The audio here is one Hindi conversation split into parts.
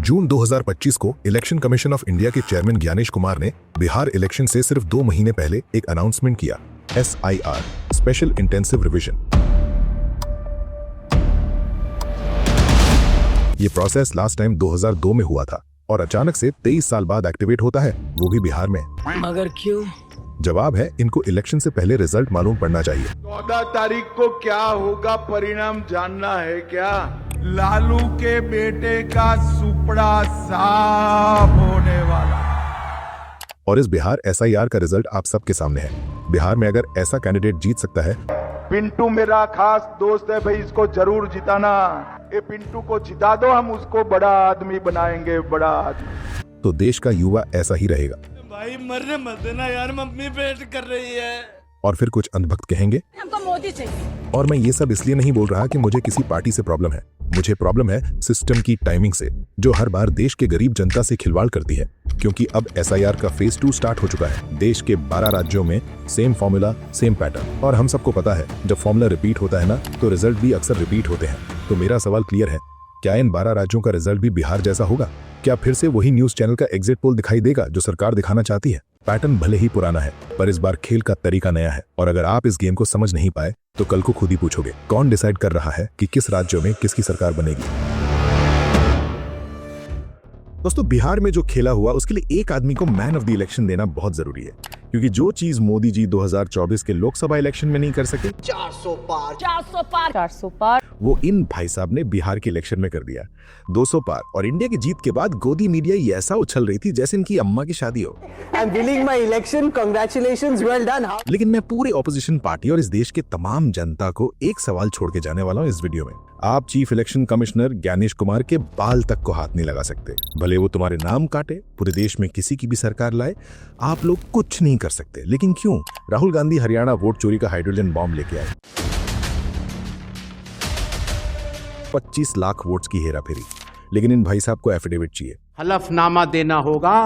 जून 2025 को इलेक्शन कमीशन ऑफ इंडिया के चेयरमैन ज्ञानेश कुमार ने बिहार इलेक्शन से सिर्फ 2 महीने पहले एक अनाउंसमेंट किया, SIR स्पेशल इंटेंसिव रिवीजन। ये प्रोसेस लास्ट टाइम 2002 में हुआ था और अचानक से 23 साल बाद एक्टिवेट होता है, वो भी बिहार में। मगर क्यों? जवाब है, इनको इलेक्शन से पहले रिजल्ट मालूम पड़ना चाहिए। 14 तारीख को क्या होगा परिणाम जानना है क्या? लालू के बेटे का सुपड़ा साफ होने वाला। और इस बिहार SIR का रिजल्ट आप सबके सामने है। बिहार में अगर ऐसा कैंडिडेट जीत सकता है, पिंटू मेरा खास दोस्त है भाई, इसको जरूर जिताना। ये पिंटू को जिता दो, हम उसको बड़ा आदमी बनाएंगे, बड़ा आदमी। तो देश का युवा ऐसा ही रहेगा। भाई मरने मत देना यार, मम्मी वेट कर रही है। और फिर कुछ अंधभक्त कहेंगे हमको मोदी चाहिए। और मैं ये सब इसलिए नहीं बोल रहा कि मुझे किसी पार्टी से प्रॉब्लम है, मुझे प्रॉब्लम है सिस्टम की टाइमिंग से, जो हर बार देश के गरीब जनता से खिलवाड़ करती है। क्योंकि अब SIR का फेज 2 स्टार्ट हो चुका है। देश के 12 राज्यों में सेम फॉर्मूला, सेम पैटर्न, और हम सबको पता है जब फॉर्मूला रिपीट होता है ना, तो रिजल्ट भी अक्सर रिपीट होते हैं। तो मेरा सवाल क्लियर है, क्या इन 12 राज्यों का रिजल्ट भी बिहार जैसा होगा? क्या फिर से वही न्यूज चैनल का एग्जिट पोल दिखाई देगा जो सरकार दिखाना चाहती है? पैटर्न भले ही पुराना है, पर इस बार खेल का तरीका नया है। और अगर आप इस गेम को समझ नहीं पाए तो कल को खुद ही पूछोगे, कौन डिसाइड कर रहा है कि किस राज्यों में किसकी सरकार बनेगी? दोस्तों, बिहार में जो खेला हुआ उसके लिए एक आदमी को मैन ऑफ द इलेक्शन देना बहुत जरूरी है, क्योंकि जो चीज मोदी जी 2024 के लोकसभा इलेक्शन में नहीं कर सके, 400 पार, वो इन भाई साहब ने बिहार के इलेक्शन में कर दिया। 200 पार। और इंडिया की जीत के बाद गोदी मीडिया ये ऐसा उछल रही थी जैसे इनकी अम्मा की शादी हो। I'm winning my election, congratulations, well done. लेकिन मैं पूरे ऑपोजिशन पार्टी और इस देश के तमाम जनता को एक सवाल छोड़ के जाने वाला हूँ इस वीडियो में। आप chief election commissioner Gyanesh Kumar के बाल तक को हाथ नहीं लगा सकते, भले वो तुम्हारे नाम काटे, पूरे देश में किसी की भी सरकार लाए, आप लोग कुछ नहीं कर सकते। लेकिन क्यों? राहुल गांधी हरियाणा वोट चोरी का हाइड्रोजन बॉम्ब लेके आए, 25 लाख वोट्स की हेराफेरी। लेकिन इन भाई साहब को एफिडेविट चाहिए, हलफनामा देना होगा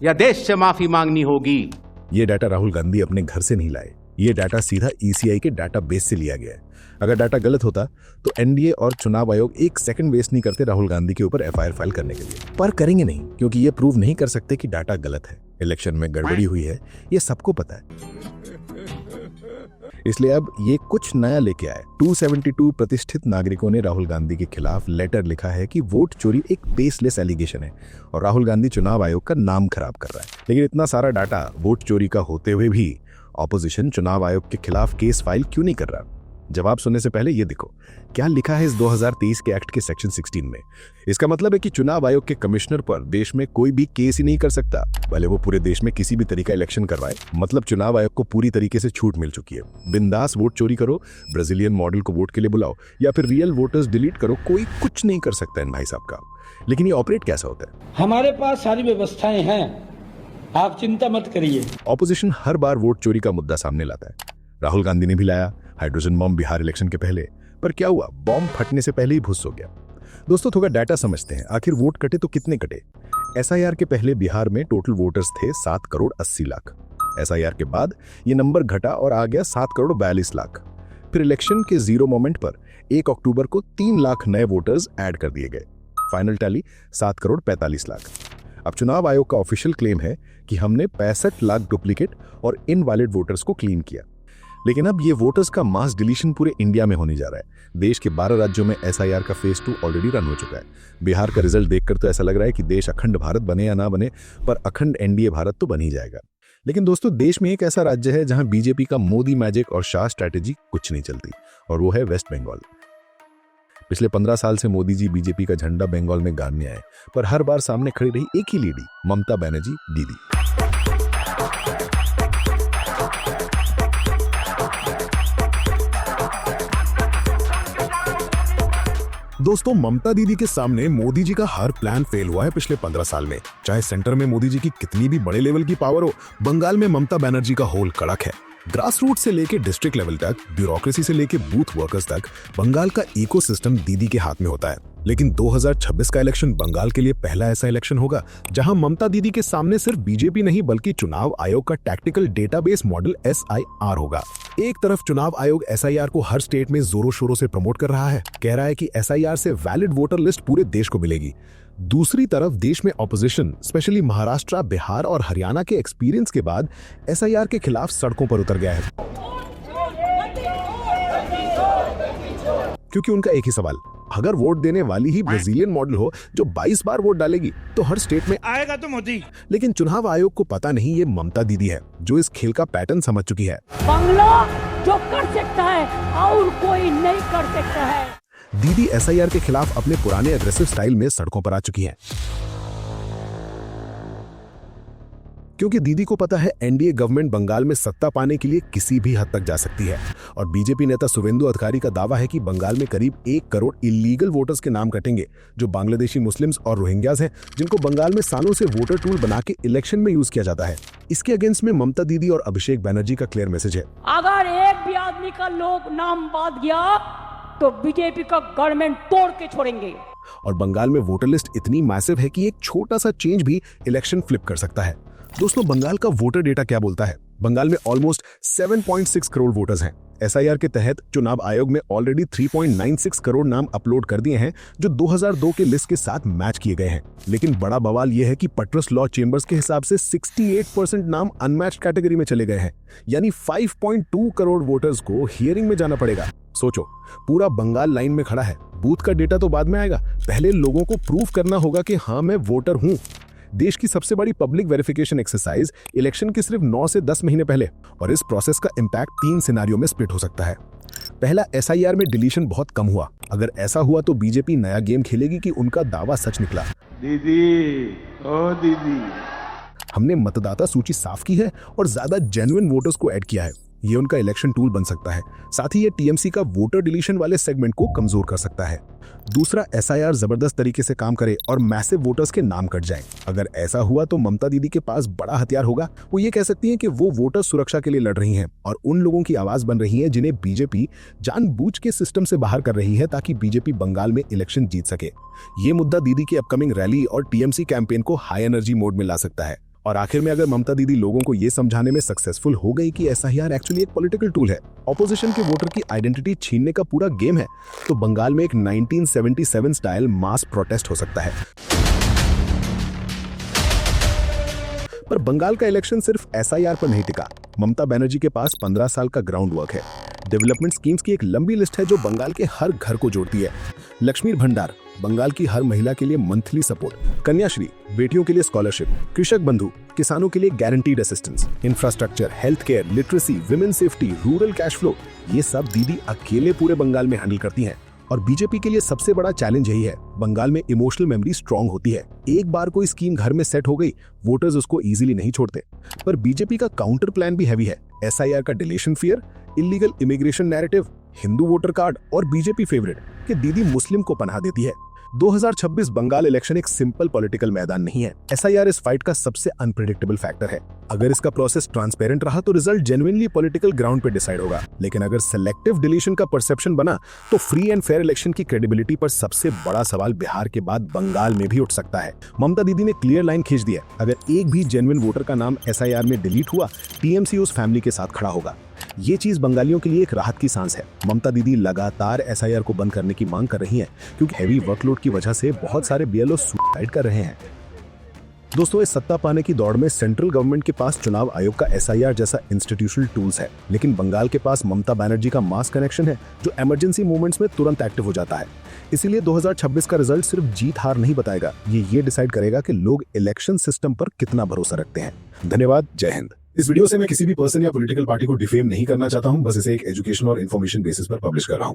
या देश से माफी मांगनी होगी। ये डाटा राहुल गांधी अपने घर से नहीं लाए, ये डाटा सीधा ECI के डाटा बेस से लिया गया है। अगर डाटा गलत होता तो NDA और चुनाव आयोग 1 सेकंड वेस्ट नहीं करते राहुल गांधी के ऊपर FIR फाइल करने के लिए। पर करेंगे नहीं, क्योंकि ये प्रूव नहीं कर सकते कि डाटा गलत है, इलेक्शन में गड़बड़ी हुई है, ये सबको पता है। इसलिए अब ये कुछ नया लेके आए। 272 प्रतिष्ठित नागरिकों ने राहुल गांधी के खिलाफ लेटर लिखा है कि वोट चोरी एक बेसलेस एलिगेशन है और राहुल गांधी चुनाव आयोग का नाम खराब कर रहा है। लेकिन इतना सारा डाटा वोट चोरी का होते हुए भी ऑपोजिशन चुनाव आयोग के खिलाफ केस फाइल क्यों नहीं कर रहा? जवाब सुनने से पहले ये देखो क्या लिखा है इस 2023 के एक्ट के सेक्शन 16 में। इसका मतलब है कि चुनाव आयोग के कमिश्नर पर देश में कोई भी केस ही नहीं कर सकता, भले वो पूरे देश में किसी भी तरीका इलेक्शन करवाए। मतलब चुनाव आयोग को पूरी तरीके से छूट मिल चुकी है। बिंदास वोट चोरी करो, ब्राजीलियन मॉडल को वोट के लिए बुलाओ या फिर रियल वोटर्स डिलीट करो, कोई कुछ नहीं कर सकता इन भाई साहब का। लेकिन ये ऑपरेट कैसा होता है? हमारे पास सारी व्यवस्थाएं हैं, आप चिंता मत करिए। ऑपोजिशन हर बार वोट चोरी का मुद्दा सामने लाता है। राहुल गांधी ने भी लाया हाइड्रोजन बॉम्ब बिहार इलेक्शन के पहले, पर क्या हुआ? बॉम्ब फटने से पहले ही भुस हो गया। दोस्तों, थोड़ा डाटा समझते हैं। आखिर वोट कटे तो कितने कटे? SIR के पहले बिहार में टोटल वोटर्स थे 7 करोड़ 80 लाख। SIR के बाद ये नंबर घटा और आ गया 7 करोड़ 42 लाख। फिर इलेक्शन के जीरो मोमेंट पर 1 अक्टूबर को 3 लाख नए वोटर्स ऐड कर दिए गए। Final tally 7 crore 45 lakh. अब चुनाव आयोग का ऑफिशियल क्लेम है कि हमने 65 लाख डुप्लीकेट और इनवैलिड वोटर्स को क्लीन किया। लेकिन अब ये वोटर्स का मास डिलीशन पूरे इंडिया में होने जा रहा है। देश के 12 राज्यों में SIR का फेज 2 ऑलरेडी रन हो चुका है। बिहार का रिजल्ट देखकर तो ऐसा लग रहा है कि देश अखंड भारत बने या ना बने, पर अखंड NDA भारत तो बन ही जाएगा। लेकिन दोस्तों, देश में एक ऐसा राज्य है जहां बीजेपी का मोदी मैजिक और शाह स्ट्रैटेजी कुछ नहीं चलती, और वो है वेस्ट बंगाल। पिछले 15 साल से मोदी जी बीजेपी का झंडा बंगाल में गाड़ने आए, पर हर बार सामने खड़ी रही एक ही लेडी, ममता बनर्जी दीदी। दोस्तों, ममता दीदी के सामने मोदी जी का हर प्लान फेल हुआ है पिछले 15 साल में। चाहे सेंटर में मोदी जी की कितनी भी बड़े लेवल की पावर हो, बंगाल में ममता बनर्जी का होल कड़क है। ग्रास रूट से लेके डिस्ट्रिक्ट लेवल तक, ब्यूरोक्रेसी से लेके बूथ वर्कर्स तक, बंगाल का इकोसिस्टम दीदी के हाथ में होता है। लेकिन 2026 का इलेक्शन बंगाल के लिए पहला ऐसा इलेक्शन होगा जहां ममता दीदी के सामने सिर्फ बीजेपी नहीं बल्कि चुनाव आयोग का टैक्टिकल डेटाबेस मॉडल SIR होगा। एक तरफ चुनाव आयोग SIR को हर स्टेट में जोरों शोरों से प्रमोट कर रहा है, कह रहा है कि SIR से वैलिड वोटर लिस्ट पूरे देश को मिलेगी। दूसरी तरफ देश में ऑपोजिशन, स्पेशली महाराष्ट्र, बिहार और हरियाणा के एक्सपीरियंस के बाद एसआईआर के खिलाफ सड़कों पर उतर गया है, क्योंकि उनका एक ही सवाल, अगर वोट देने वाली ही ब्राजीलियन मॉडल हो जो 22 बार वोट डालेगी तो हर स्टेट में आएगा तो मोदी। लेकिन चुनाव आयोग को पता नहीं ये ममता दीदी है जो इस खेल का पैटर्न समझ चुकी है। बंगला जो कर सकता है और कोई नहीं कर सकता है। दीदी एसआईआर के खिलाफ अपने पुराने एग्रेसिव स्टाइल में सड़कों पर आ चुकी हैं, क्योंकि दीदी को पता है एनडीए गवर्नमेंट बंगाल में सत्ता पाने के लिए किसी भी हद तक जा सकती है। और बीजेपी नेता शुवेंदु अधिकारी का दावा है कि बंगाल में करीब 1 करोड़ इलीगल वोटर्स के नाम कटेंगे, जो बांग्लादेशी मुस्लिम्स और रोहिंग्याज हैं, जिनको बंगाल में सालों से वोटर टूल बना के इलेक्शन में यूज किया जाता है। इसके अगेंस्ट में ममता दीदी और अभिषेक बनर्जी का क्लियर मैसेज है, अगर एक भी आदमी का लोग नाम बात गया तो बीजेपी का गवर्नमेंट तोड़ के छोड़ेंगे। और बंगाल में वोटर लिस्ट इतनी मैसिव है कि एक छोटा सा चेंज भी इलेक्शन फ्लिप कर सकता है। दोस्तों, बंगाल का वोटर डेटा क्या बोलता है? बंगाल में ऑलमोस्ट 7.6 करोड़ वोटर्स हैं। एसआईआर के तहत चुनाव आयोग में ऑलरेडी 3.96 करोड़ नाम अपलोड कर दिए हैं, जो 2002 के लिस्ट के साथ मैच किए गए हैं। लेकिन बड़ा बवाल यह है कि पट्रस लॉ चेंबर्स के हिसाब से 68% नाम अनमैच्ड कैटेगरी में चले गए हैं, यानी 5.2 करोड़ वोटर्स को हियरिंग में जाना पड़ेगा। सोचो, पूरा बंगाल लाइन में खड़ा है। बूथ का डेटा तो बाद में आएगा, पहले लोगों को प्रूव करना होगा कि हाँ, मैं वोटर हूं। देश की सबसे बड़ी पब्लिक वेरिफिकेशन एक्सरसाइज इलेक्शन के सिर्फ 9 से 10 महीने पहले, और इस प्रोसेस का इम्पैक्ट 3 सिनेरियो में स्प्लिट हो सकता है। पहला, एसआईआर में डिलीशन बहुत कम हुआ। अगर ऐसा हुआ तो बीजेपी नया गेम खेलेगी कि उनका दावा सच निकला। दीदी, ओ दीदी, हमने मतदाता सूची साफ की है और ज्यादा जेन्युइन वोटर्स को ऐड किया है। ये उनका इलेक्शन टूल बन सकता है। साथ ही ये टीएमसी का वोटर डिलीशन वाले सेगमेंट को कमजोर कर सकता है। दूसरा, एसआईआर जबरदस्त तरीके से काम करे और मैसिव वोटर्स के नाम कट जाए। अगर ऐसा हुआ तो ममता दीदी के पास बड़ा हथियार होगा। वो ये कह सकती हैं कि वो वोटर सुरक्षा के लिए लड़ रही हैं और उन लोगों की आवाज बन रही है जिन्हें बीजेपी जानबूझ के सिस्टम से बाहर कर रही है ताकि बीजेपी बंगाल में इलेक्शन जीत सके। ये मुद्दा दीदी की अपकमिंग रैली और टीएमसी कैंपेन को हाई एनर्जी मोड में ला सकता है। और आखिर में, अगर ममता दीदी लोगों को ये समझाने में सक्सेसफुल हो गई कि एसआईआर एक्चुअली एक पॉलिटिकल टूल है, ऑपोजिशन के वोटर की आइडेंटिटी छीनने का पूरा गेम है, तो बंगाल में एक 1977 स्टाइल मास प्रोटेस्ट हो सकता है। पर बंगाल का इलेक्शन सिर्फ एसआईआर पर नहीं टिका। ममता बनर्जी के पास 15 साल का ग्राउंड वर्क है। डेवलपमेंट स्कीम्स की एक लंबी लिस्ट है जो बंगाल के हर घर को जोड़ती है। लक्ष्मी भंडार, बंगाल की हर महिला के लिए मंथली सपोर्ट, कन्याश्री, बेटियों के लिए स्कॉलरशिप, कृषक बंधु, किसानों के लिए guaranteed assistance, infrastructure, health care, literacy, women safety, rural cash flow, ये सब दीदी अकेले पूरे बंगाल में हैंडल करती हैं। और बीजेपी के लिए सबसे बड़ा चैलेंज यही है, बंगाल में इमोशनल मेमोरी स्ट्रांग होती है। एक बार कोई स्कीम घर में सेट हो गई, वोटर्स उसको इजीली नहीं छोड़ते। पर बीजेपी का काउंटर प्लान भी हैवी है। एसआईआर का deletion fear, illegal immigration narrative, Hindu voter card और बीजेपी फेवरेट कि दीदी मुस्लिम को पनाह देती है। 2026 बंगाल इलेक्शन एक सिंपल पॉलिटिकल मैदान नहीं है। एसआईआर इस फाइट का सबसे अनप्रेडिक्टेबल फैक्टर है। अगर इसका प्रोसेस ट्रांसपेरेंट रहा तो रिजल्ट जेन्युइनली पॉलिटिकल ग्राउंड पे डिसाइड होगा, लेकिन अगर सेलेक्टिव डिलीशन का परसेप्शन बना तो फ्री एंड फेयर इलेक्शन की क्रेडिबिलिटी पर सबसे बड़ा सवाल बिहार के बाद बंगाल में भी उठ सकता है। ममता दीदी ने क्लियर लाइन खींच दी है, अगर एक भी जेन्युइन वोटर का नाम एसआईआर में डिलीट हुआ, टीएमसी उस फैमिली के साथ खड़ा होगा। ये चीज बंगालियों के लिए एक राहत की सांस है। ममता दीदी लगातार एसआईआर को बंद करने की मांग कर रही हैं, क्योंकि हैवी वर्कलोड की वजह से बहुत सारे बीएलओ सुसाइड कर रहे हैं। दोस्तों, इस सत्ता पाने की दौड़ में सेंट्रल गवर्नमेंट के पास चुनाव आयोग का एसआईआर जैसा इंस्टीट्यूशनल टूल्स है, लेकिन बंगाल के पास ममता बनर्जी का मास कनेक्शन है जो इमरजेंसी मूवमेंट्स में तुरंत एक्टिव हो जाता है। इसीलिए 2026 का रिजल्ट सिर्फ जीत हार नहीं बताएगा, ये डिसाइड करेगा कि लोग इलेक्शन सिस्टम पर कितना भरोसा रखते हैं। धन्यवाद। जय हिंद। इस वीडियो से मैं किसी भी पर्सन या पॉलिटिकल पार्टी को डिफेम नहीं करना चाहता हूं, बस इसे एक एजुकेशन और इन्फॉर्मेशन बेसिस पर पब्लिश कर रहा हूं।